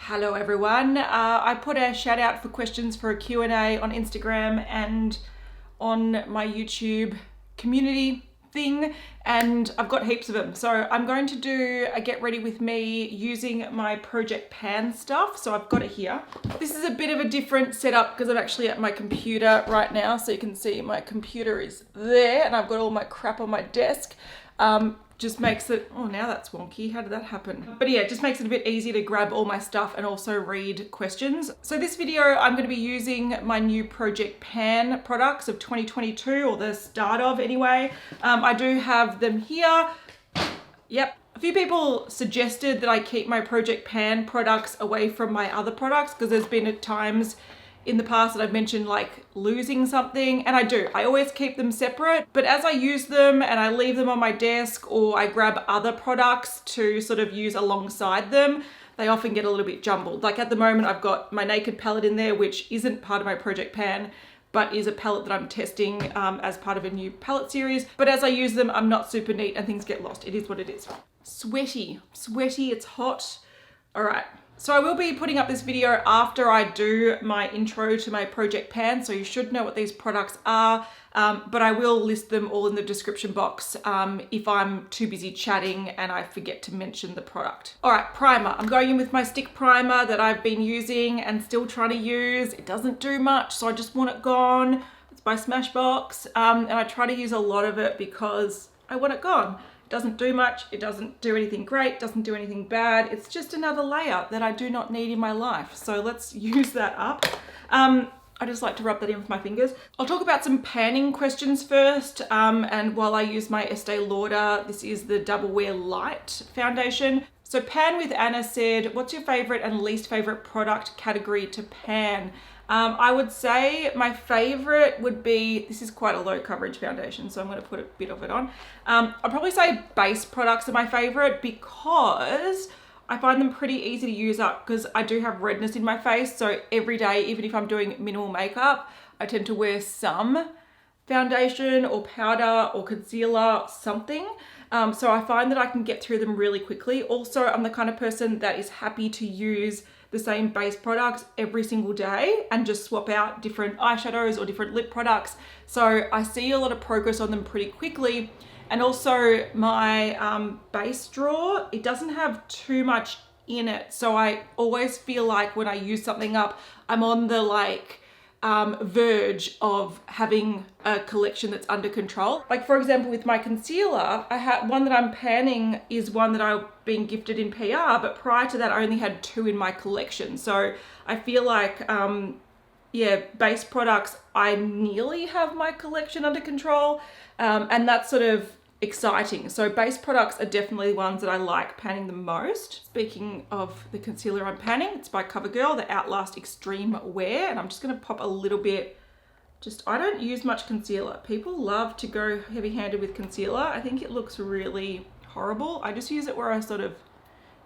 Hello everyone. I put a shout out for questions for a Q&A on Instagram and on my YouTube community thing, and I've got heaps of them. So I'm going to do a get ready with me using my Project Pan stuff. So I've got it here. This is a bit of a different setup because I'm actually at my computer right now. So you can see my computer is there and I've got all my crap on my desk. Just makes it, oh, now that's wonky. How did that happen? But yeah, it just makes it a bit easier to grab all my stuff and also read questions. So this video, I'm going to be using my new Project Pan products of 2022, or the start of anyway. I do have them here. Yep. A few people suggested that I keep my Project Pan products away from my other products because there's been at times in the past that I've mentioned like losing something, and I do. I always keep them separate, but as I use them and I leave them on my desk or I grab other products to sort of use alongside them, they often get a little bit jumbled. Like at the moment I've got my Naked palette in there, which isn't part of my Project Pan, but is a palette that I'm testing as part of a new palette series. But as I use them, I'm not super neat and things get lost. It is what it is. Sweaty, it's hot. All right. So I will be putting up this video after I do my intro to my Project Pan, so you should know what these products are, but I will list them all in the description box if I'm too busy chatting and I forget to mention the product. All right, primer. I'm going in with my stick primer that I've been using and still trying to use. It doesn't do much, so I just want it gone. It's by Smashbox, and I try to use a lot of it because I want it gone. Doesn't do much, it doesn't do anything great, doesn't do anything bad. It's just another layer that I do not need in my life. So let's use that up. I just like to rub that in with my fingers. I'll talk about some panning questions first. And while I use my Estee Lauder, this is the Double Wear Light foundation. So Pan with Anna said, what's your favorite and least favorite product category to pan? I would say my favorite would be, this is quite a low coverage foundation, so I'm going to put a bit of it on. I'd probably say base products are my favorite because I find them pretty easy to use up because I do have redness in my face. So every day, even if I'm doing minimal makeup, I tend to wear some foundation or powder or concealer, something. So I find that I can get through them really quickly. Also, I'm the kind of person that is happy to use the same base products every single day and just swap out different eyeshadows or different lip products. So I see a lot of progress on them pretty quickly. And also my base drawer, it doesn't have too much in it. So I always feel like when I use something up, I'm on the verge of having a collection that's under control. Like for example, with my concealer, I had one that I'm panning is one that I've been gifted in PR, but prior to that I only had 2 in my collection. So I feel like, yeah, base products, I nearly have my collection under control, and that's sort of exciting. So base products are definitely ones that I like panning the most. Speaking of the concealer I'm panning, it's by Covergirl, the Outlast Extreme Wear, and I'm just going to pop a little bit. I don't use much concealer. People love to go heavy-handed with concealer. I think it looks really horrible. I just use it where I sort of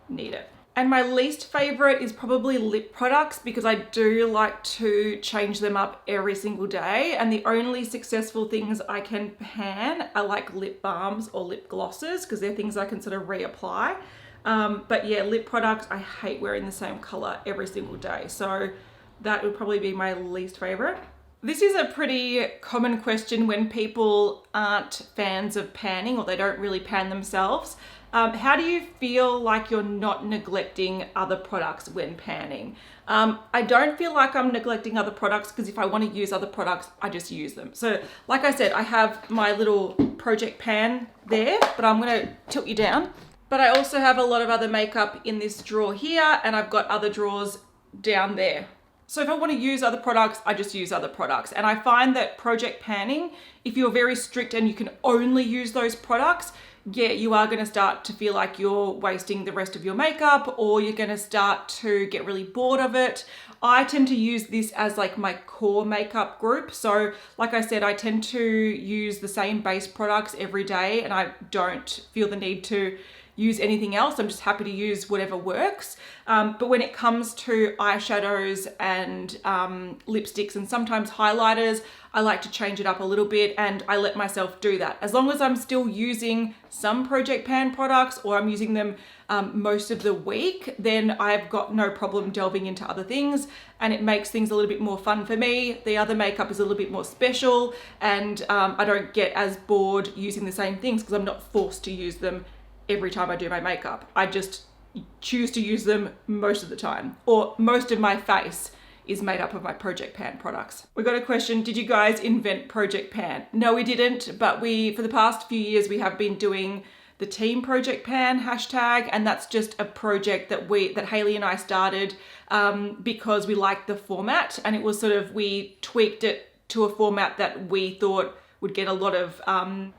need it. And my least favorite is probably lip products because I do like to change them up every single day. And the only successful things I can pan are like lip balms or lip glosses because they're things I can sort of reapply. But yeah, lip products, I hate wearing the same color every single day. So that would probably be my least favorite. This is a pretty common question when people aren't fans of panning or they don't really pan themselves. How do you feel like you're not neglecting other products when panning? I don't feel like I'm neglecting other products because if I want to use other products, I just use them. So like I said, I have my little Project Pan there, but I'm going to tilt you down. But I also have a lot of other makeup in this drawer here, and I've got other drawers down there. So if I want to use other products, I just use other products. And I find that project panning, if you're very strict and you can only use those products, yeah, you are going to start to feel like you're wasting the rest of your makeup, or you're going to start to get really bored of it. I tend to use this as like my core makeup group. So like I said, I tend to use the same base products every day and I don't feel the need to use anything else. I'm just happy to use whatever works. But when it comes to eyeshadows and lipsticks and sometimes highlighters, I like to change it up a little bit, and I let myself do that. As long as I'm still using some Project Pan products, or I'm using them most of the week, then I've got no problem delving into other things, and it makes things a little bit more fun for me. The other makeup is a little bit more special, and I don't get as bored using the same things because I'm not forced to use them every time I do my makeup. I just choose to use them most of the time, or most of my face is made up of my Project Pan products. We got a question, did you guys invent Project Pan? No, we didn't, but for the past few years, we have been doing the Team Project Pan hashtag, and that's just a project that Hayley and I started because we liked the format, and it was sort of, we tweaked it to a format that we thought would get a lot of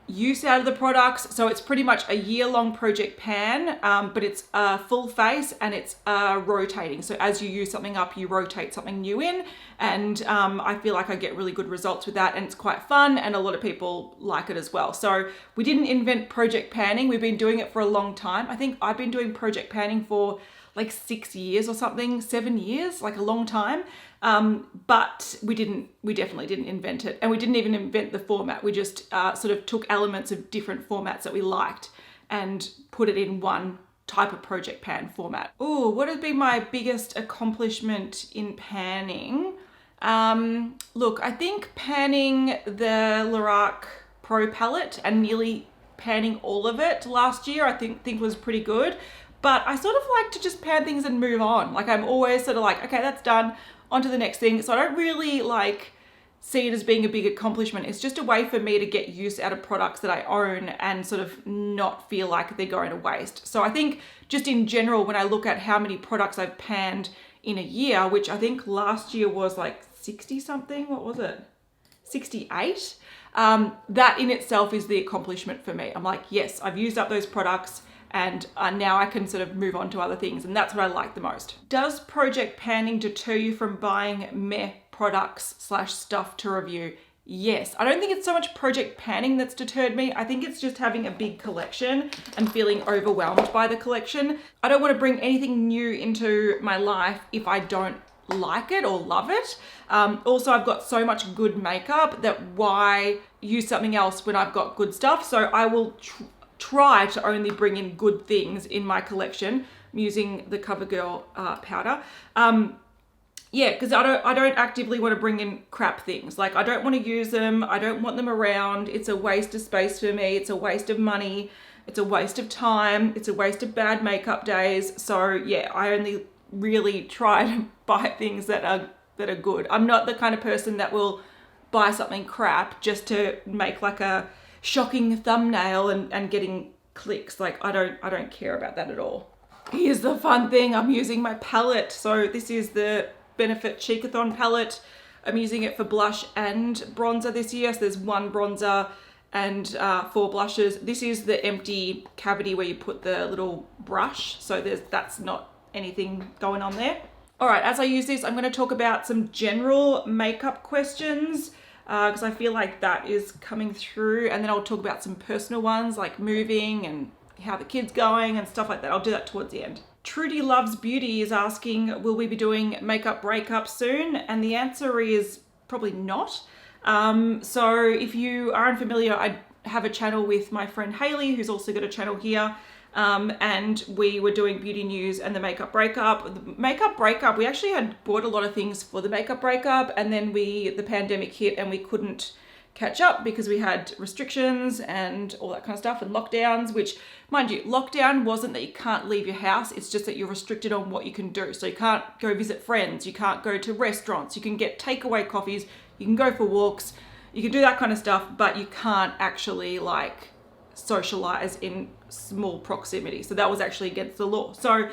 use out of the products. So it's pretty much a year-long Project Pan, but it's a full face and it's rotating. So as you use something up, you rotate something new in. And I feel like I get really good results with that, and it's quite fun, and a lot of people like it as well. So we didn't invent Project Panning. We've been doing it for a long time. I think I've been doing Project Panning for like 6 years or something, 7 years, like a long time. But we definitely didn't invent it, and we didn't even invent the format. We just sort of took elements of different formats that we liked and put it in one type of Project Pan format. Oh, what has been my biggest accomplishment in panning? Look, I think panning the Lorac Pro palette and nearly panning all of it last year, I think was pretty good. But I sort of like to just pan things and move on. Like, I'm always sort of like, okay, that's done, on to the next thing. So I don't really like see it as being a big accomplishment. It's just a way for me to get use out of products that I own and sort of not feel like they're going to waste. So I think just in general, when I look at how many products I've panned in a year, which I think last year was like 60 something, what was it? 68. That in itself is the accomplishment for me. I'm like, yes, I've used up those products, and now I can sort of move on to other things, and that's what I like the most. Does Project Panning deter you from buying meh products / stuff to review? Yes. I don't think it's so much Project Panning that's deterred me. I think it's just having a big collection and feeling overwhelmed by the collection. I don't want to bring anything new into my life if I don't like it or love it. Also, I've got so much good makeup that why use something else when I've got good stuff? So I will try to only bring in good things in my collection. I'm using the Covergirl powder. Yeah, because I don't actively want to bring in crap things. Like, I don't want to use them. I don't want them around. It's a waste of space for me. It's a waste of money. It's a waste of time. It's a waste of bad makeup days. So yeah, I only really try to buy things that are good. I'm not the kind of person that will buy something crap just to make like a shocking thumbnail and getting clicks. Like, I don't care about that at all. Here's the fun thing, I'm using my palette. So this is the Benefit Cheekathon palette. I'm using it for blush and bronzer this year. So there's 1 bronzer and 4 blushes. This is the empty cavity where you put the little brush. So that's not anything going on there. All right, as I use this, I'm gonna talk about some general makeup questions, because I feel like that is coming through, and then I'll talk about some personal ones like moving and how the kid's going and stuff like that. I'll do that towards the end. Trudy Loves Beauty is asking, will we be doing makeup breakup soon? And the answer is probably not. So if you are unfamiliar, I have a channel with my friend Hayley, who's also got a channel here. And we were doing beauty news and the makeup breakup. The makeup breakup, we actually had bought a lot of things for the makeup breakup, and then the pandemic hit and we couldn't catch up because we had restrictions and all that kind of stuff and lockdowns, which, mind you, lockdown wasn't that you can't leave your house, it's just that you're restricted on what you can do. So you can't go visit friends, you can't go to restaurants, you can get takeaway coffees, you can go for walks, you can do that kind of stuff, but you can't actually like socialize in small proximity. So that was actually against the law. So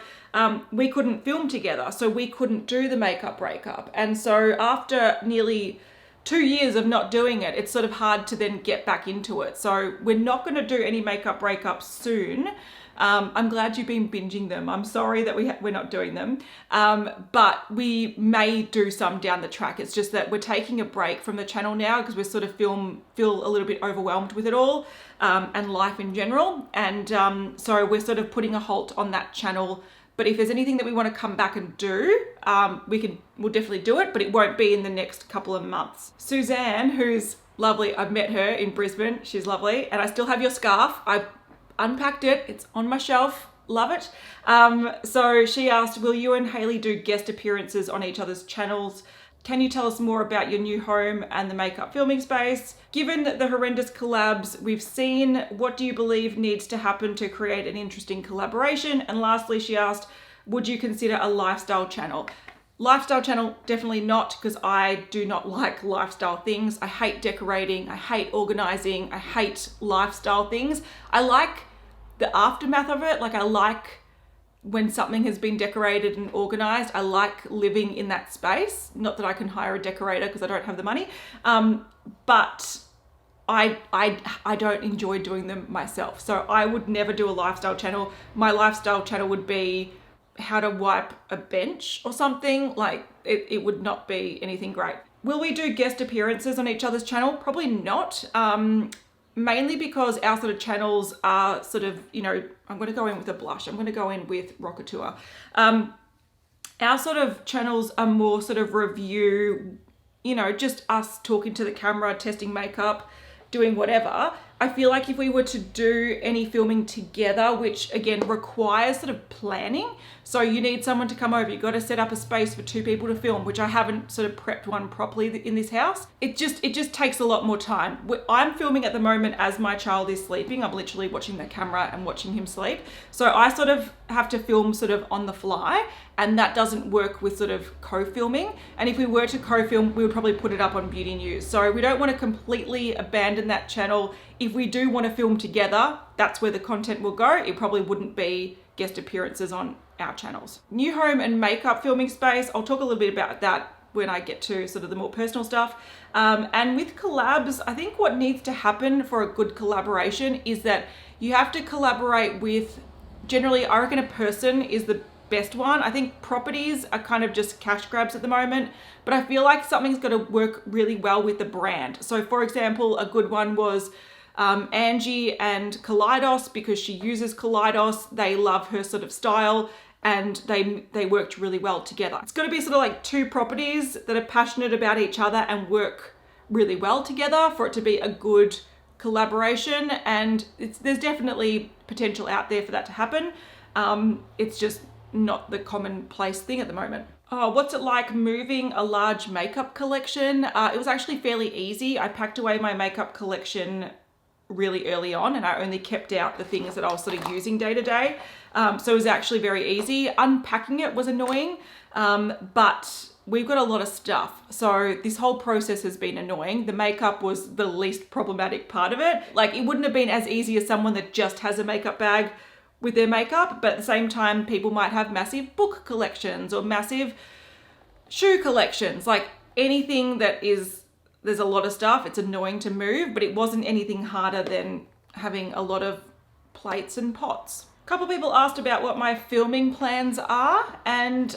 we couldn't film together, so we couldn't do the makeup breakup. And so after nearly 2 years of not doing it, it's sort of hard to then get back into it. So we're not going to do any makeup breakup soon, I'm glad you've been binging them. I'm sorry that we're not doing them, but we may do some down the track. It's just that we're taking a break from the channel now because we're sort of feel a little bit overwhelmed with it all, and life in general. And so we're sort of putting a halt on that channel. But if there's anything that we want to come back and do, we'll definitely do it, but it won't be in the next couple of months. Suzanne, who's lovely, I've met her in Brisbane. She's lovely. And I still have your scarf. I unpacked it. It's on my shelf. Love it. So she asked, will you and Hayley do guest appearances on each other's channels? Can you tell us more about your new home and the makeup filming space? Given the horrendous collabs we've seen, what do you believe needs to happen to create an interesting collaboration? And lastly, she asked, would you consider a lifestyle channel? Lifestyle channel, definitely not, because I do not like lifestyle things. I hate decorating, I hate organizing, I hate lifestyle things. I like the aftermath of it. Like, I like when something has been decorated and organized. I like living in that space. Not that I can hire a decorator because I don't have the money, but I don't enjoy doing them myself. So I would never do a lifestyle channel. My lifestyle channel would be how to wipe a bench or something. Like, it would not be anything great. Will we do guest appearances on each other's channel? Probably not. Mainly because our sort of channels are sort of, you know, I'm going to go in with a blush. I'm going to go in with Rockateur. Our sort of channels are more sort of review, you know, just us talking to the camera, testing makeup, doing whatever. I feel like if we were to do any filming together, which again requires sort of planning, so you need someone to come over, you've got to set up a space for 2 people to film, which I haven't sort of prepped one properly in this house. It just takes a lot more time. I'm filming at the moment as my child is sleeping. I'm literally watching the camera and watching him sleep. So I sort of have to film sort of on the fly, and that doesn't work with sort of co-filming. And if we were to co-film, we would probably put it up on Beauty News. So we don't want to completely abandon that channel. If we do want to film together, that's where the content will go. It probably wouldn't be guest appearances on our channels. New home and makeup filming space. I'll talk a little bit about that when I get to sort of the more personal stuff. And with collabs, I think what needs to happen for a good collaboration is that you have to collaborate with, generally, I reckon a person is the best one. I think properties are kind of just cash grabs at the moment, but I feel like something's got to work really well with the brand. So for example, a good one was Angie and Kaleidos, because she uses Kaleidos. They love her sort of style and they worked really well together. It's got to be sort of like 2 properties that are passionate about each other and work really well together for it to be a good collaboration. And there's definitely potential out there for that to happen. It's just not the commonplace thing at the moment. Oh, what's it like moving a large makeup collection? It was actually fairly easy. I packed away my makeup collection really early on, and I only kept out the things that I was sort of using day to day. So it was actually very easy. Unpacking it was annoying, but we've got a lot of stuff. So this whole process has been annoying. The makeup was the least problematic part of it. Like, it wouldn't have been as easy as someone that just has a makeup bag with their makeup, but at the same time, people might have massive book collections or massive shoe collections. Like, anything that is, there's a lot of stuff, it's annoying to move, but it wasn't anything harder than having a lot of plates and pots. A couple people asked about what my filming plans are, and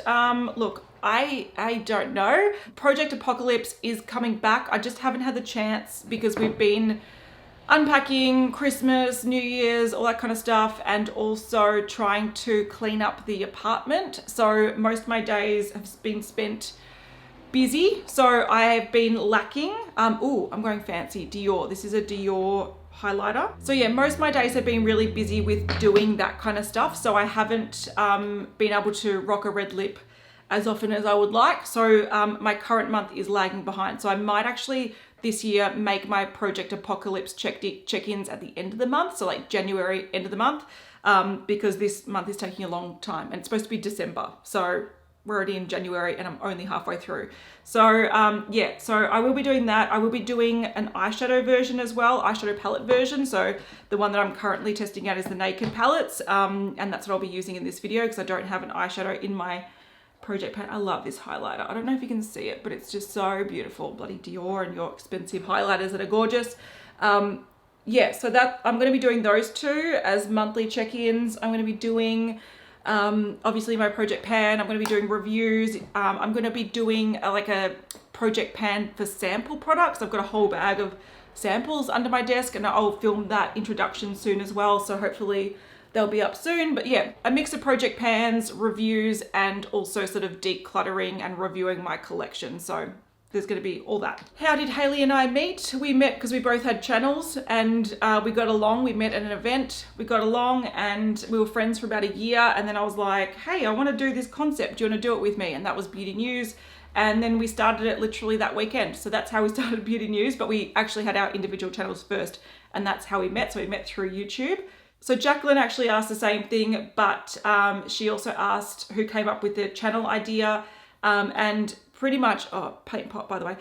look, I don't know. Project Apocalypse is coming back. I just haven't had the chance because we've been unpacking, Christmas, New Year's, all that kind of stuff, and also trying to clean up the apartment. So most of my days have been spent busy. So I have been lacking. Oh, I'm going fancy. Dior. This is a Dior highlighter. So yeah, most of my days have been really busy with doing that kind of stuff. So I haven't been able to rock a red lip as often as I would like. So my current month is lagging behind. So I might actually this year make my Project Apocalypse check-ins at the end of the month. So like January, end of the month, because this month is taking a long time and it's supposed to be December. So we're already in January and I'm only halfway through. So yeah, so I will be doing that. I will be doing an eyeshadow version as well, eyeshadow palette version. So the one that I'm currently testing out is the Naked palettes. And that's what I'll be using in this video because I don't have an eyeshadow in my project palette. I love this highlighter. I don't know if you can see it, but it's just so beautiful. Bloody Dior and your expensive highlighters that are gorgeous. yeah, so that I'm going to be doing those two as monthly check-ins. I'm going to be doing obviously my project pan. I'm going to be doing reviews. I'm going to be doing like a project pan for sample products. I've got a whole bag of samples under my desk, and I'll film that introduction soon as well. So hopefully they'll be up soon. But yeah, a mix of project pans, reviews, and also sort of decluttering and reviewing my collection. So there's going to be all that. How did Hayley and I meet? We met because we both had channels, and we got along. We met at an event, we got along, and we were friends for about a year. And then I was like, hey, I want to do this concept. Do you want to do it with me? And that was Beauty News. And then we started it literally that weekend. So that's how we started Beauty News, but we actually had our individual channels first, and that's how we met. So we met through YouTube. So Jacqueline actually asked the same thing, but she also asked who came up with the channel idea, and pretty much, oh, paint pot, by the way.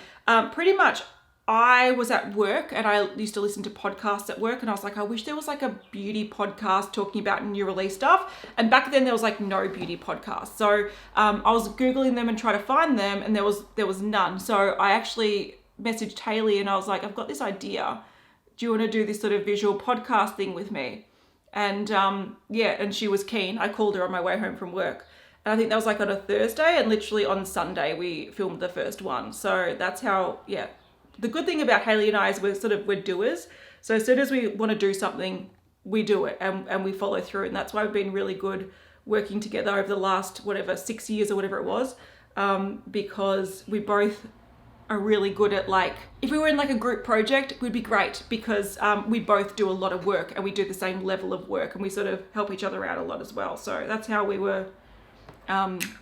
Pretty much I was at work, and I used to listen to podcasts at work, and I was like, I wish there was like a beauty podcast talking about new release stuff. And back then there was like no beauty podcast. So I was Googling them and trying to find them, and there was none. So I actually messaged Hayley and I was like, I've got this idea. Do you want to do this sort of visual podcast thing with me? And yeah, and she was keen. I called her on my way home from work. And I think that was like on a Thursday, and literally on Sunday we filmed the first one. So that's how, yeah. The good thing about Hayley and I is we're doers. So as soon as we want to do something, we do it, and we follow through. And that's why we've been really good working together over the last, 6 years or whatever it was, because we both are really good at, like, if we were in like a group project, we'd be great because we both do a lot of work, and we do the same level of work, and we sort of help each other out a lot as well. So that's how we were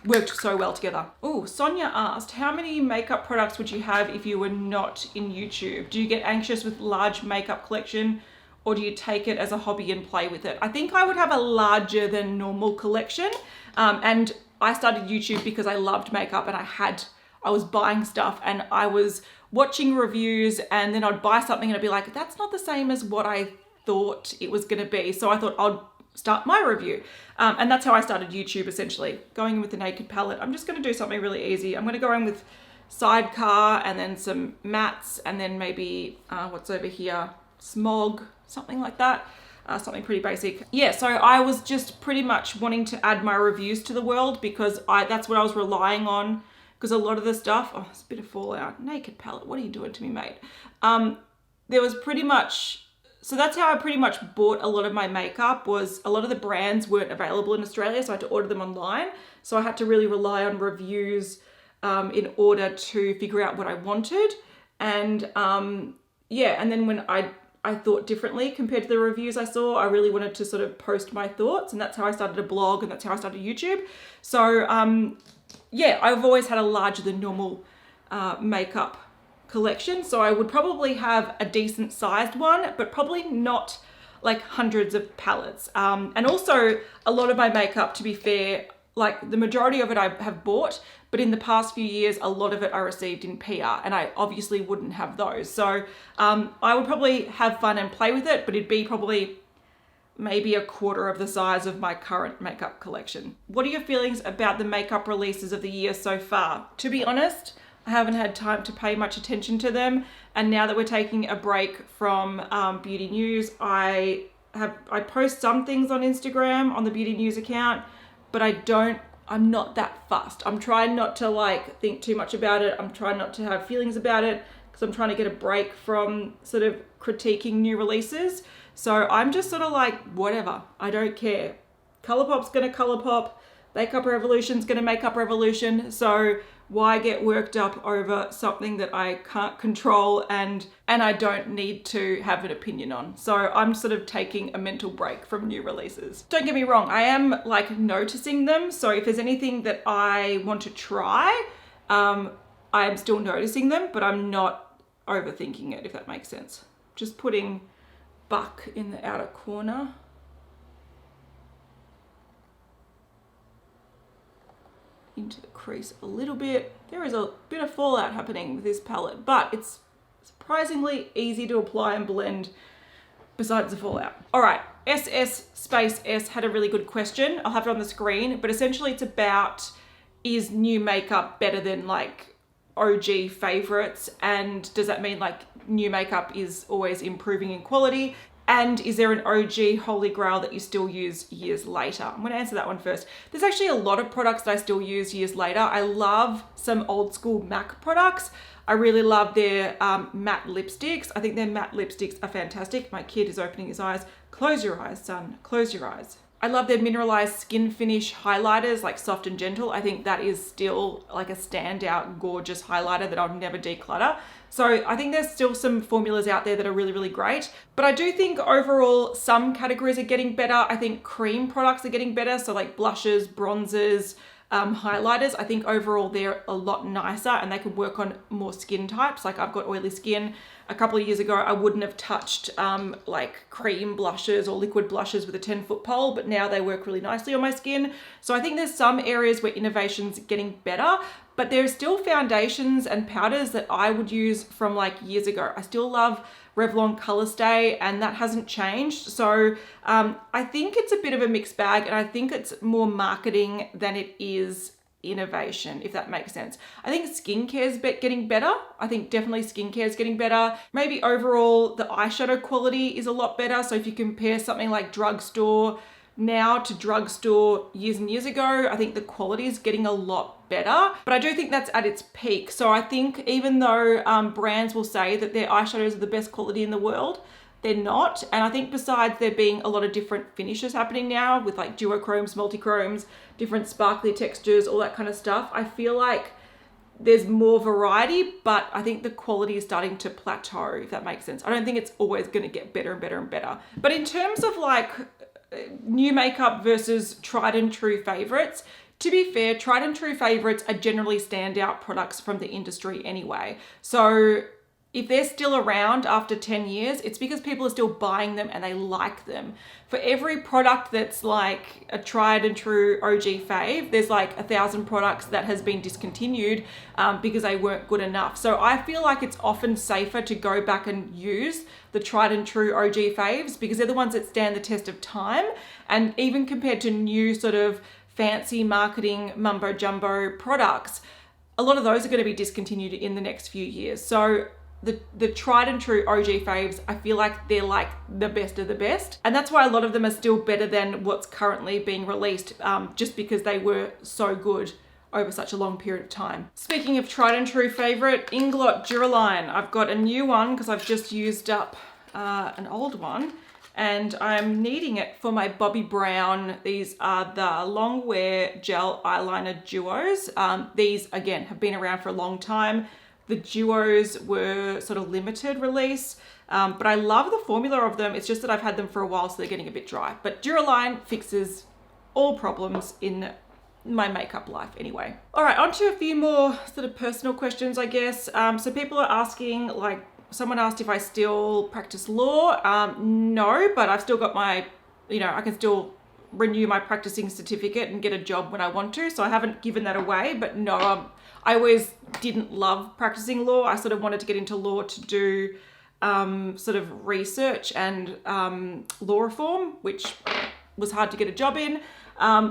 worked so well together. Oh, Sonia asked, how many makeup products would you have if you were not in YouTube? Do you get anxious with large makeup collection, or do you take it as a hobby and play with it? I think I would have a larger than normal collection. And I started YouTube because I loved makeup, and I was buying stuff, and I was watching reviews, and then I'd buy something and I'd be like, that's not the same as what I thought it was going to be. So I thought I'll start my review. And that's how I started YouTube, essentially. Going in with the Naked palette. I'm just going to do something really easy. I'm going to go in with Sidecar, and then some mattes, and then maybe, what's over here? Smog, something like that. Something pretty basic. Yeah, so I was just pretty much wanting to add my reviews to the world, because that's what I was relying on. Because a lot of the stuff, oh, it's a bit of fallout. Naked palette, what are you doing to me, mate? There was pretty much, so that's how I pretty much bought a lot of my makeup. Was a lot of the brands weren't available in Australia, so I had to order them online. So I had to really rely on reviews in order to figure out what I wanted. And yeah, and then when I thought differently compared to the reviews I saw, I really wanted to sort of post my thoughts, and that's how I started a blog, and that's how I started YouTube. So yeah, I've always had a larger than normal makeup collection. So I would probably have a decent sized one, but probably not like hundreds of palettes. And also a lot of my makeup, to be fair, like the majority of it I have bought, but in the past few years, a lot of it I received in PR, and I obviously wouldn't have those. So I would probably have fun and play with it, but it'd be probably maybe a quarter of the size of my current makeup collection. What are your feelings about the makeup releases of the year so far? To be honest, I haven't had time to pay much attention to them. And now that we're taking a break from Beauty News, I post some things on Instagram on the Beauty News account, but I'm not that fussed. I'm trying not to like think too much about it. I'm trying not to have feelings about it, because I'm trying to get a break from sort of critiquing new releases. So I'm just sort of like, whatever, I don't care. Colourpop's gonna Colourpop, Makeup Revolution's gonna Makeup Revolution. So why get worked up over something that I can't control and I don't need to have an opinion on? So I'm sort of taking a mental break from new releases. Don't get me wrong, I am like noticing them. So if there's anything that I want to try, I am still noticing them, but I'm not overthinking it, if that makes sense. Just putting Buck in the outer corner. Into the crease a little bit. There is a bit of fallout happening with this palette, but it's surprisingly easy to apply and blend besides the fallout. All right, SS_S had a really good question. I'll have it on the screen, but essentially it's about, is new makeup better than like OG favorites? And does that mean like new makeup is always improving in quality? And is there an OG holy grail that you still use years later? I'm gonna answer that one first. There's actually a lot of products that I still use years later. I love some old school MAC products. I really love their matte lipsticks. I think their matte lipsticks are fantastic. My kid is opening his eyes. Close your eyes, son, close your eyes. I love their mineralized skin finish highlighters, like soft and gentle. I think that is still like a standout, gorgeous highlighter that I'll never declutter. So I think there's still some formulas out there that are really, really great. But I do think overall some categories are getting better. I think cream products are getting better. So like blushes, bronzers, highlighters, I think overall they're a lot nicer and they can work on more skin types. Like I've got oily skin. A couple of years ago, I wouldn't have touched like cream blushes or liquid blushes with a 10-foot pole, but now they work really nicely on my skin. So I think there's some areas where innovation's getting better, but there's still foundations and powders that I would use from like years ago. I still love Revlon Color Stay and that hasn't changed. So I think it's a bit of a mixed bag and I think it's more marketing than it is innovation, if that makes sense. I think skincare's getting better. I think definitely skincare is getting better. Maybe overall the eyeshadow quality is a lot better. So if you compare something like drugstore now to drugstore years and years ago, I think the quality is getting a lot better, but I do think that's at its peak. So I think even though brands will say that their eyeshadows are the best quality in the world, they're not. And I think besides there being a lot of different finishes happening now with like duochromes, multichromes, different sparkly textures, all that kind of stuff, I feel like there's more variety, but I think the quality is starting to plateau, if that makes sense. I don't think it's always going to get better and better and better. But in terms of like new makeup versus tried and true favorites, to be fair, tried and true favorites are generally standout products from the industry anyway. So if they're still around after 10 years, it's because people are still buying them and they like them. For every product that's like a tried and true OG fave, there's like 1,000 products that has been discontinued because they weren't good enough. So I feel like it's often safer to go back and use the tried and true OG faves because they're the ones that stand the test of time. And even compared to new sort of fancy marketing mumbo jumbo products, a lot of those are going to be discontinued in the next few years. So the tried and true OG faves, I feel like they're like the best of the best. And that's why a lot of them are still better than what's currently being released, just because they were so good over such a long period of time. Speaking of tried and true favorite, Inglot Duraline. I've got a new one because I've just used up an old one and I'm needing it for my Bobbi Brown. These are the long wear gel eyeliner duos. These again have been around for a long time. The duos were sort of limited release, but I love the formula of them. It's just that I've had them for a while, so they're getting a bit dry. But Duraline fixes all problems in my makeup life anyway. All right, on to a few more sort of personal questions, I guess. So people are asking, like, someone asked if I still practice law. No, but I've still got my, I can still renew my practicing certificate and get a job when I want to. So I haven't given that away, but no, I always didn't love practicing law. I sort of wanted to get into law to do sort of research and law reform, which was hard to get a job in.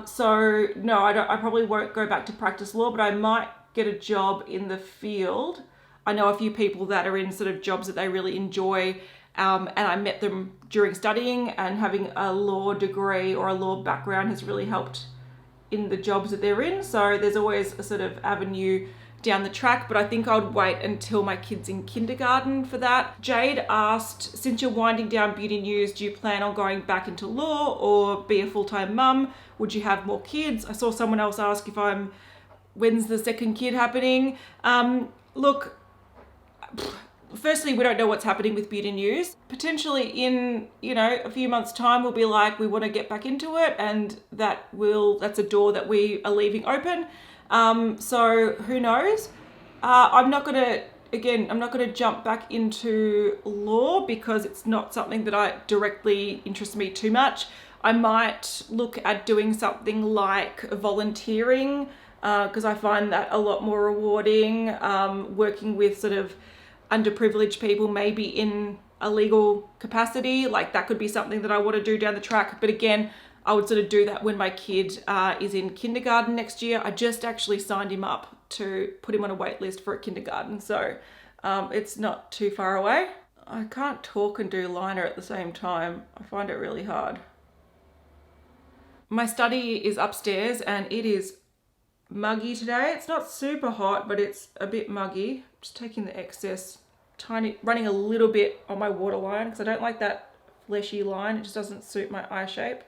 So no, I probably won't go back to practice law, but I might get a job in the field. I know a few people that are in sort of jobs that they really enjoy, and I met them during studying, and having a law degree or a law background has really helped in the jobs that they're in. So there's always a sort of avenue down the track, but I think I would wait until my kid's in kindergarten for that. Jade asked, since you're winding down beauty news, do you plan on going back into law or be a full-time mum? Would you have more kids? I saw someone else ask when's the second kid happening? Look, firstly, we don't know what's happening with beauty news. Potentially in, a few months' time, we'll be like, we want to get back into it, and that's a door that we are leaving open. So who knows? I'm not gonna jump back into law because it's not something that directly interests me too much. I might look at doing something like volunteering, because I find that a lot more rewarding, working with sort of underprivileged people, maybe in a legal capacity. Like that could be something that I want to do down the track. But again, I would sort of do that when my kid is in kindergarten next year. I just actually signed him up to put him on a wait list for a kindergarten, so it's not too far away. I can't talk and do liner at the same time. I find it really hard. My study is upstairs and it is muggy today. It's not super hot, but it's a bit muggy. Just taking the excess, running a little bit on my waterline because I don't like that fleshy line. It just doesn't suit my eye shape.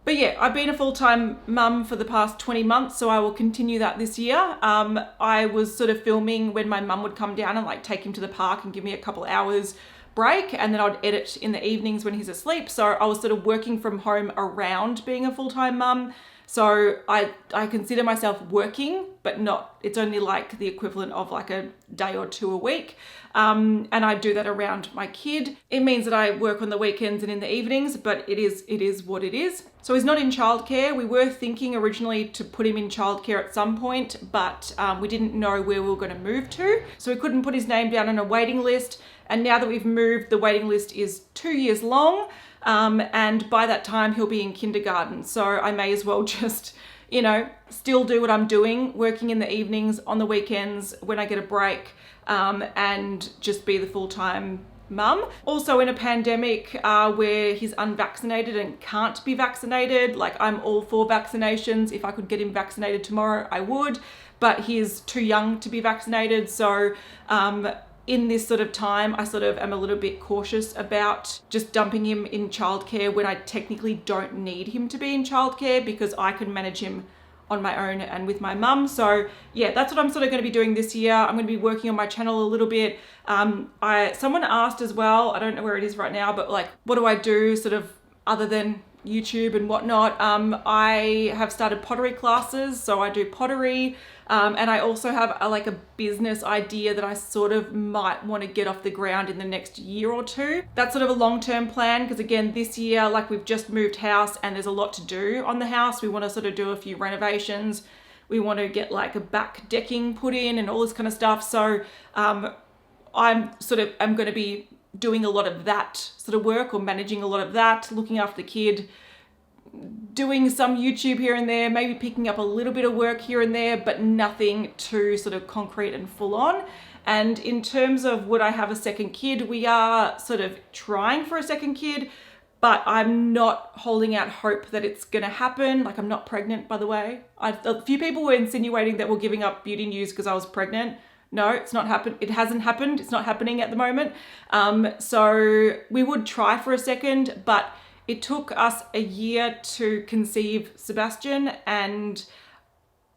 But yeah, I've been a full-time mum for the past 20 months, so I will continue that this year. I was sort of filming when my mum would come down and like take him to the park and give me a couple hours break, and then I'd edit in the evenings when he's asleep. So I was sort of working from home around being a full-time mum. So I consider myself working, but not, it's only like the equivalent of like a day or two a week. And I do that around my kid. It means that I work on the weekends and in the evenings, but it is what it is. So he's not in childcare. We were thinking originally to put him in childcare at some point, but we didn't know where we were going to move to. So we couldn't put his name down on a waiting list. And now that we've moved, the waiting list is 2 years long. And by that time he'll be in kindergarten. So I may as well just, you know, still do what I'm doing, working in the evenings, on the weekends, when I get a break, and just be the full-time mum. Also in a pandemic where he's unvaccinated and can't be vaccinated, like I'm all for vaccinations. If I could get him vaccinated tomorrow, I would, but he's too young to be vaccinated. So, in this sort of time, I sort of am a little bit cautious about just dumping him in childcare when I technically don't need him to be in childcare because I can manage him on my own and with my mum. So yeah, that's what I'm sort of going to be doing this year. I'm going to be working on my channel a little bit. Someone asked as well, I don't know where it is right now, but like, what do I do sort of other than YouTube and whatnot? I have started pottery classes, so I do pottery. And I also have a business idea that I sort of might want to get off the ground in the next year or two. That's sort of a long-term plan because again, this year, like we've just moved house and there's a lot to do on the house. We want to sort of do a few renovations. We want to get like a back decking put in and all this kind of stuff. So I'm going to be doing a lot of that sort of work or managing a lot of that, looking after the kid, doing some YouTube here and there, maybe picking up a little bit of work here and there, but nothing too sort of concrete and full on. And in terms of would I have a second kid, we are sort of trying for a second kid, but I'm not holding out hope that it's gonna happen. Like I'm not pregnant, by the way. A few people were insinuating that we're giving up beauty news because I was pregnant. No, it's not happened. It hasn't happened. It's not happening at the moment. So we would try for a second, but it took us a year to conceive Sebastian, and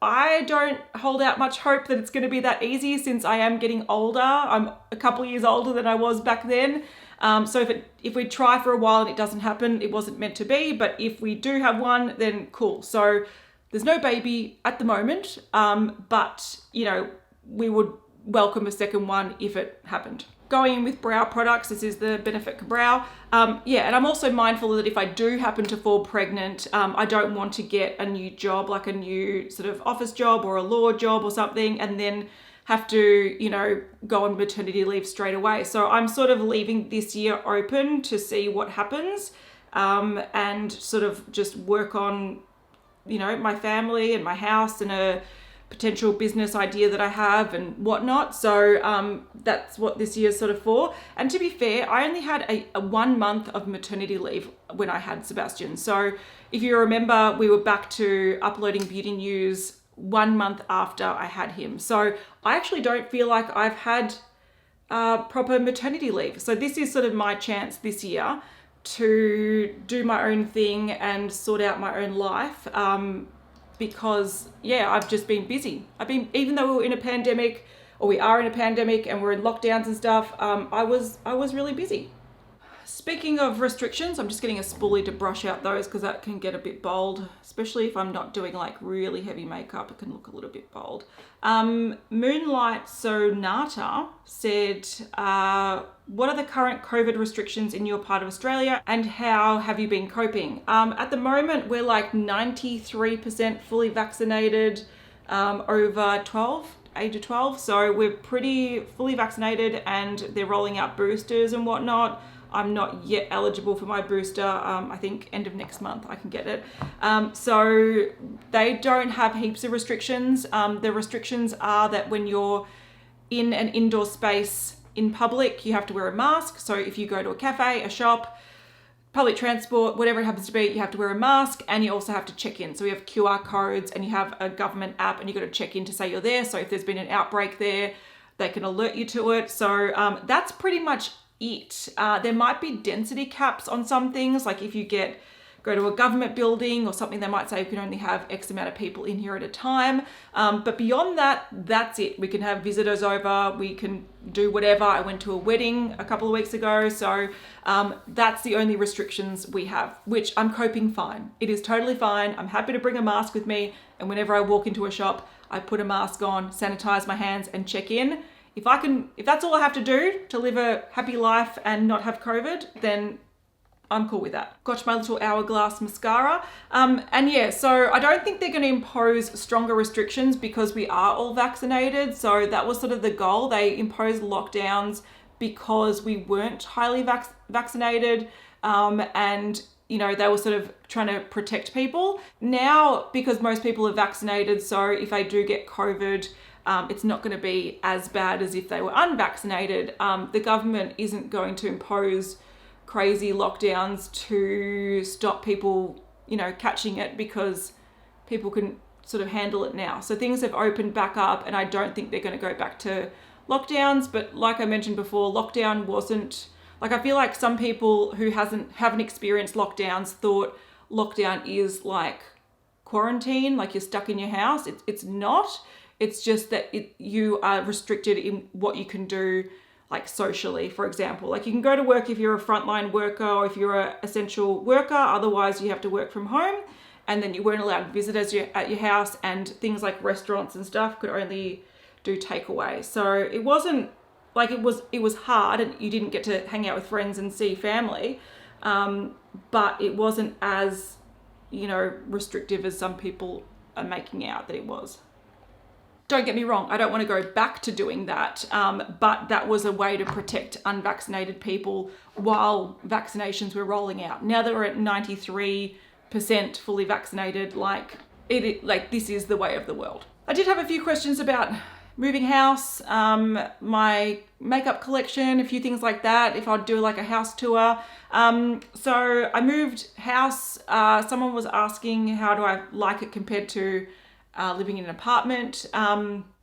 I don't hold out much hope that it's going to be that easy since I am getting older. I'm a couple of years older than I was back then. So if we try for a while and it doesn't happen, it wasn't meant to be. But if we do have one, then cool. So there's no baby at the moment, but you know, we would welcome a second one if it happened. Going in with brow products, this is the Benefit Kabrow. Yeah, and I'm also mindful that if I do happen to fall pregnant, I don't want to get a new job, like a new sort of office job or a law job or something, and then have to, you know, go on maternity leave straight away. So I'm sort of leaving this year open to see what happens, and sort of just work on, you know, my family and my house and a potential business idea that I have and whatnot. So that's what this year's sort of for. And to be fair, I only had a 1 month of maternity leave when I had Sebastian. So if you remember, we were back to uploading beauty news 1 month after I had him. So I actually don't feel like I've had proper maternity leave. So this is sort of my chance this year to do my own thing and sort out my own life. Because yeah, I've just been busy. Even though we're in a pandemic, or we are in a pandemic and we're in lockdowns and stuff, I was really busy. Speaking of restrictions, I'm just getting a spoolie to brush out those because that can get a bit bold, especially if I'm not doing like really heavy makeup, it can look a little bit bold. Moonlight Sonata said, what are the current COVID restrictions in your part of Australia and how have you been coping? At the moment, we're like 93% fully vaccinated over 12, age of 12. So we're pretty fully vaccinated and they're rolling out boosters and whatnot. I'm not yet eligible for my booster. I think end of next month I can get it. So they don't have heaps of restrictions. The restrictions are that when you're in an indoor space in public, you have to wear a mask. So if you go to a cafe, a shop, public transport, whatever it happens to be, you have to wear a mask, and you also have to check in. So we have QR codes, and you have a government app, and you got to check in to say you're there. So if there's been an outbreak there, they can alert you to it. So that's pretty much it. There might be density caps on some things, like if you go to a government building or something, they might say you can only have X amount of people in here at a time. But beyond that, that's it. We can have visitors over, we can do whatever. I went to a wedding a couple of weeks ago, so that's the only restrictions we have, which I'm coping fine. It is totally fine. I'm happy to bring a mask with me, and whenever I walk into a shop, I put a mask on, sanitize my hands, and check in. If that's all I have to do to live a happy life and not have COVID, then I'm cool with that. Got my little Hourglass mascara. And yeah, so I don't think they're going to impose stronger restrictions because we are all vaccinated. So that was sort of the goal. They imposed lockdowns because we weren't highly vaccinated. And you know, they were sort of trying to protect people. Now, because most people are vaccinated, so if they do get COVID, it's not going to be as bad as if they were unvaccinated. The government isn't going to impose crazy lockdowns to stop people, you know, catching it, because people can sort of handle it now. So things have opened back up, and I don't think they're going to go back to lockdowns. But like I mentioned before, lockdown wasn't, like, I feel like some people who haven't experienced lockdowns thought lockdown is like quarantine, like you're stuck in your house. It's not. It's just that you are restricted in what you can do, like socially, for example. Like you can go to work if you're a frontline worker or if you're an essential worker. Otherwise, you have to work from home. And then you weren't allowed visitors at your house, and things like restaurants and stuff could only do takeaway. So it wasn't like it was hard, and you didn't get to hang out with friends and see family. But it wasn't as, you know, restrictive as some people are making out that it was. Don't get me wrong, I don't want to go back to doing that, but that was a way to protect unvaccinated people while vaccinations were rolling out. Now that we're at 93% fully vaccinated, like this is the way of the world. I did have a few questions about moving house, my makeup collection, a few things like that, if I'd do like a house tour. So I moved house. Someone was asking how do I like it compared to living in an apartment.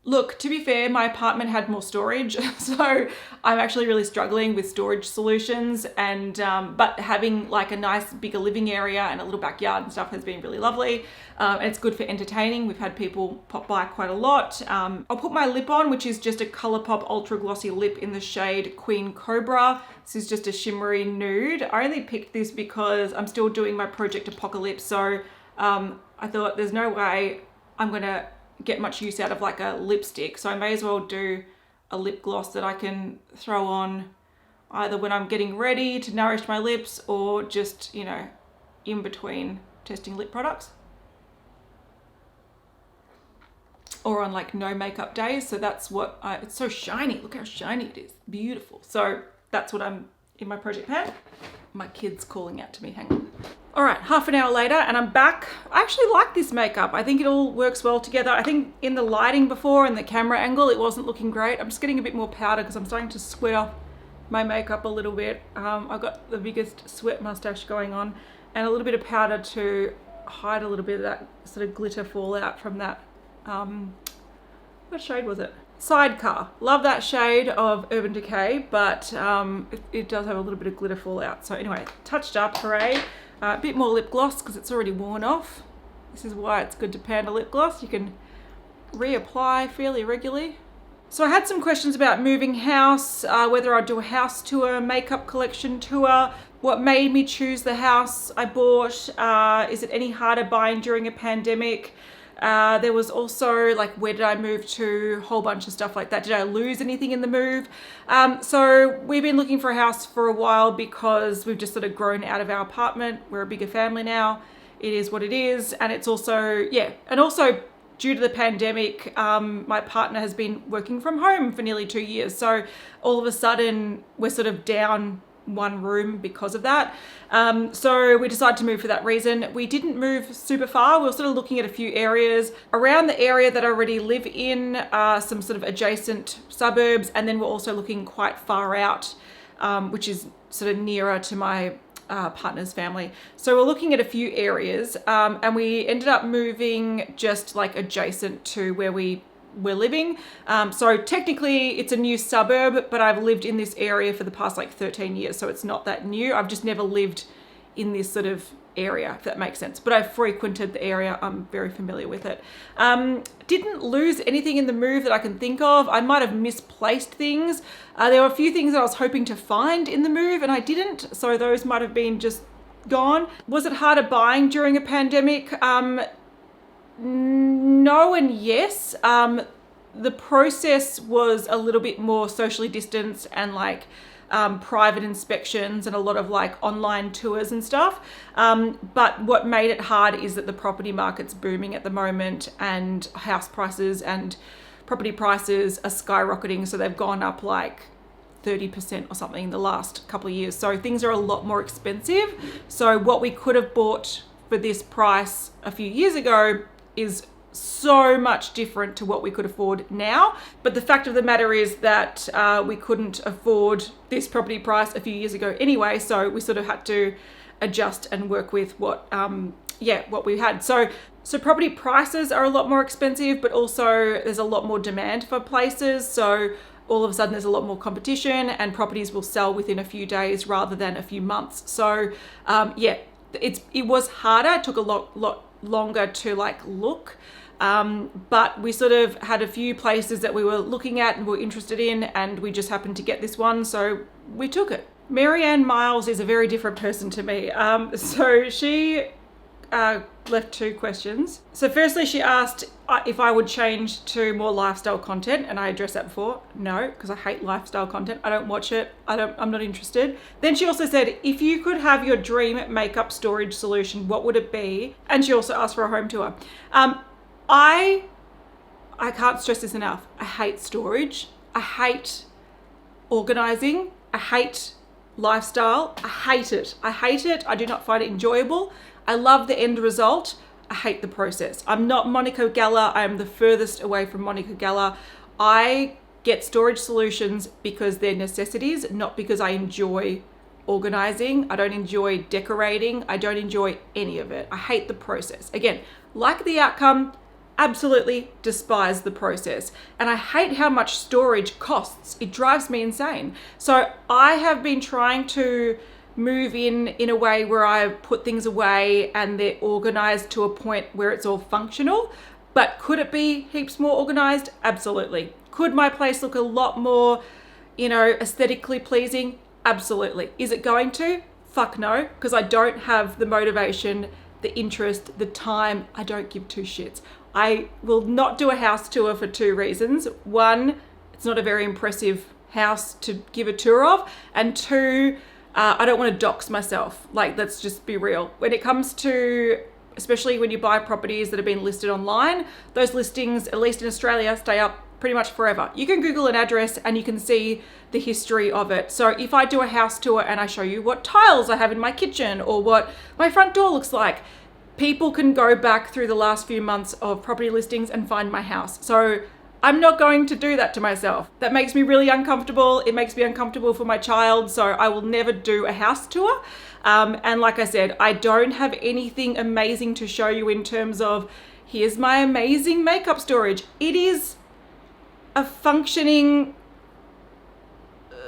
Look, to be fair, my apartment had more storage, so I'm actually really struggling with storage solutions, and but having like a nice bigger living area and a little backyard and stuff has been really lovely. And it's good for entertaining. We've had people pop by quite a lot. I'll put my lip on, which is just a Colourpop Ultra Glossy lip in the shade Queen Cobra. This is just a shimmery nude. I only picked this because I'm still doing my Project Apocalypse, so I thought there's no way I'm gonna get much use out of like a lipstick, so I may as well do a lip gloss that I can throw on either when I'm getting ready to nourish my lips or just, you know, in between testing lip products, or on like no makeup days. So that's what it's so shiny. Look how shiny it is. Beautiful. So that's what I'm in my project pan. My kid's calling out to me. Hang on. All right, half an hour later and I'm back. I actually like this makeup. I think it all works well together. I think in the lighting before and the camera angle, it wasn't looking great. I'm just getting a bit more powder because I'm starting to sweat off my makeup a little bit. I've got the biggest sweat mustache going on, and a little bit of powder to hide a little bit of that sort of glitter fallout from that, what shade was it? Sidecar. Love that shade of Urban Decay, but it does have a little bit of glitter fallout. So anyway, touched up, hooray. A bit more lip gloss because it's already worn off. This is why it's good to pan a lip gloss. You can reapply fairly regularly. So I had some questions about moving house, whether I'd do a house tour, makeup collection tour, what made me choose the house I bought, is it any harder buying during a pandemic? There was also like, where did I move to? A whole bunch of stuff like that. Did I lose anything in the move? So we've been looking for a house for a while because we've just sort of grown out of our apartment. We're a bigger family now. It is what it is. And it's also, yeah. And also due to the pandemic, my partner has been working from home for nearly 2 years. So all of a sudden we're sort of down one room because of that. So we decided to move for that reason. We didn't move super far. We were sort of looking at a few areas around the area that I already live in, some sort of adjacent suburbs, and then we're also looking quite far out, which is sort of nearer to my partner's family. So we're looking at a few areas, and we ended up moving just like adjacent to where we're living. So technically it's a new suburb, but I've lived in this area for the past like 13 years. So it's not that new. I've just never lived in this sort of area, if that makes sense. But I've frequented the area. I'm very familiar with it. Didn't lose anything in the move that I can think of. I might have misplaced things. There were a few things that I was hoping to find in the move and I didn't. So those might have been just gone. Was it harder buying during a pandemic? No and yes. The process was a little bit more socially distanced and like private inspections and a lot of like online tours and stuff. But what made it hard is that the property market's booming at the moment and house prices and property prices are skyrocketing. So they've gone up like 30% or something in the last couple of years. So things are a lot more expensive. So what we could have bought for this price a few years ago is so much different to what we could afford now. But the fact of the matter is that we couldn't afford this property price a few years ago anyway. So we sort of had to adjust and work with what we had. So property prices are a lot more expensive, but also there's a lot more demand for places. So all of a sudden there's a lot more competition and properties will sell within a few days rather than a few months. So it was harder. It took a lot longer to like look. But we sort of had a few places that we were looking at and were interested in, and we just happened to get this one, so we took it. Marianne Miles is a very different person to me. So she left two questions. So firstly, she asked if I would change to more lifestyle content, and I addressed that before. No, because I hate lifestyle content. I don't watch it. I'm not interested. Then she also said, if you could have your dream makeup storage solution, what would it be? And she also asked for a home tour. I can't stress this enough. I hate storage. I hate organizing. I hate lifestyle. I hate it. I do not find it enjoyable. I love the end result. I hate the process. I'm not Monica Geller. I am the furthest away from Monica Geller. I get storage solutions because they're necessities, not because I enjoy organizing. I don't enjoy decorating. I don't enjoy any of it. I hate the process. Again, like the outcome, absolutely despise the process. And I hate how much storage costs. It drives me insane. So I have been trying to move in a way where I put things away and they're organized to a point where it's all functional. But could it be heaps more organized? Absolutely. Could my place look a lot more, aesthetically pleasing? Absolutely. Is it going to? Fuck no, because I don't have the motivation, the interest, the time. I don't give two shits. I will not do a house tour for two reasons. One, it's not a very impressive house to give a tour of. And two, I don't want to dox myself. Like, let's just be real. When it comes to, especially when you buy properties that have been listed online, those listings, at least in Australia, stay up pretty much forever. You can Google an address and you can see the history of it. So if I do a house tour and I show you what tiles I have in my kitchen or what my front door looks like, people can go back through the last few months of property listings and find my house. So I'm not going to do that to myself. That makes me really uncomfortable. It makes me uncomfortable for my child. So I will never do a house tour. And like I said, I don't have anything amazing to show you in terms of, here's my amazing makeup storage. It is a functioning,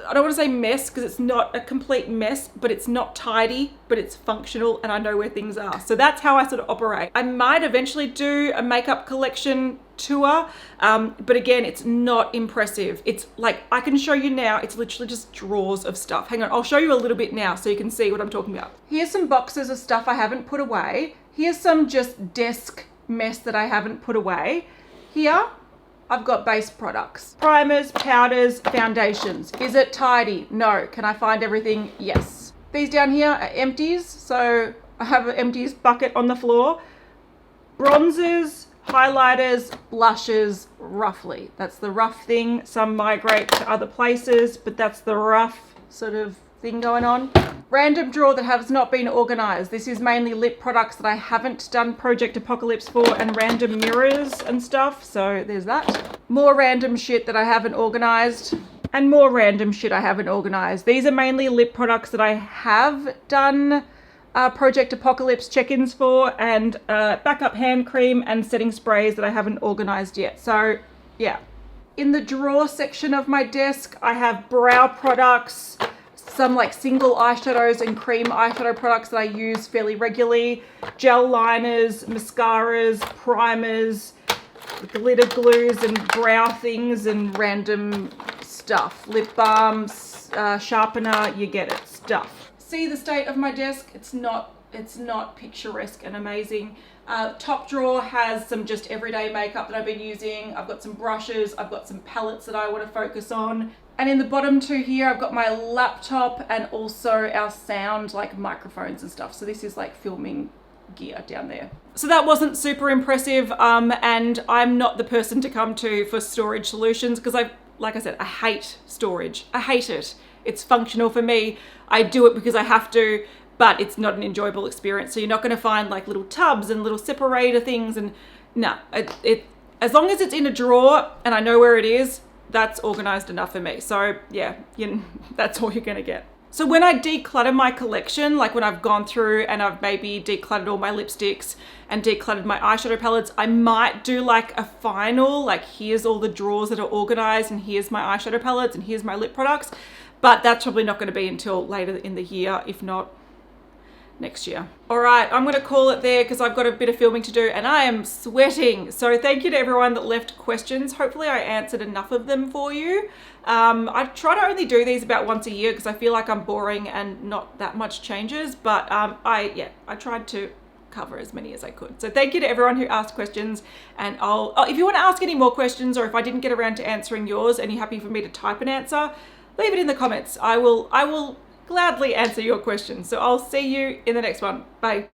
I don't want to say mess because it's not a complete mess, but it's not tidy, but it's functional and I know where things are. So that's how I sort of operate. I might eventually do a makeup collection tour, but again, it's not impressive. It's like, I can show you now, it's literally just drawers of stuff. Hang on, I'll show you a little bit now so you can see what I'm talking about. Here's some boxes of stuff I haven't put away. Here's some just desk mess that I haven't put away. Here, I've got base products, primers, powders, foundations. Is it tidy? No. Can I find everything? Yes. These down here are empties. So I have an empties bucket on the floor. Bronzers, highlighters, blushes, roughly. That's the rough thing. Some migrate to other places, but that's the rough sort of thing going on. Random drawer that has not been organized. This is mainly lip products that I haven't done Project Apocalypse for, and random mirrors and stuff. So there's that. More random shit that I haven't organized, and more random shit I haven't organized. These are mainly lip products that I have done Project Apocalypse check-ins for, and backup hand cream and setting sprays that I haven't organized yet. So yeah. In the drawer section of my desk, I have brow products, some like single eyeshadows and cream eyeshadow products that I use fairly regularly, gel liners, mascaras, primers, glitter glues and brow things and random stuff, lip balms, sharpener, you get it, stuff. See the state of my desk? It's not picturesque and amazing. Top drawer has some just everyday makeup that I've been using. I've got some brushes, I've got some palettes that I want to focus on. And in the bottom two here, I've got my laptop and also our sound, like microphones and stuff. So this is like filming gear down there. So that wasn't super impressive, and I'm not the person to come to for storage solutions, because like I said, I hate storage. I hate it. It's functional for me. I do it because I have to, but it's not an enjoyable experience. So you're not going to find like little tubs and little separator things, and no, as long as it's in a drawer and I know where it is, that's organized enough for me. So yeah, that's all you're going to get. So when I declutter my collection, like when I've gone through and I've maybe decluttered all my lipsticks and decluttered my eyeshadow palettes, I might do like a final, like here's all the drawers that are organized and here's my eyeshadow palettes and here's my lip products. But that's probably not going to be until later in the year, if not next year. All right, I'm going to call it there because I've got a bit of filming to do and I am sweating. So thank you to everyone that left questions. Hopefully I answered enough of them for you. I try to only do these about once a year because I feel like I'm boring and not that much changes, but I tried to cover as many as I could. So thank you to everyone who asked questions, and if you want to ask any more questions, or if I didn't get around to answering yours and you're happy for me to type an answer, leave it in the comments. I will gladly answer your questions. So I'll see you in the next one. Bye.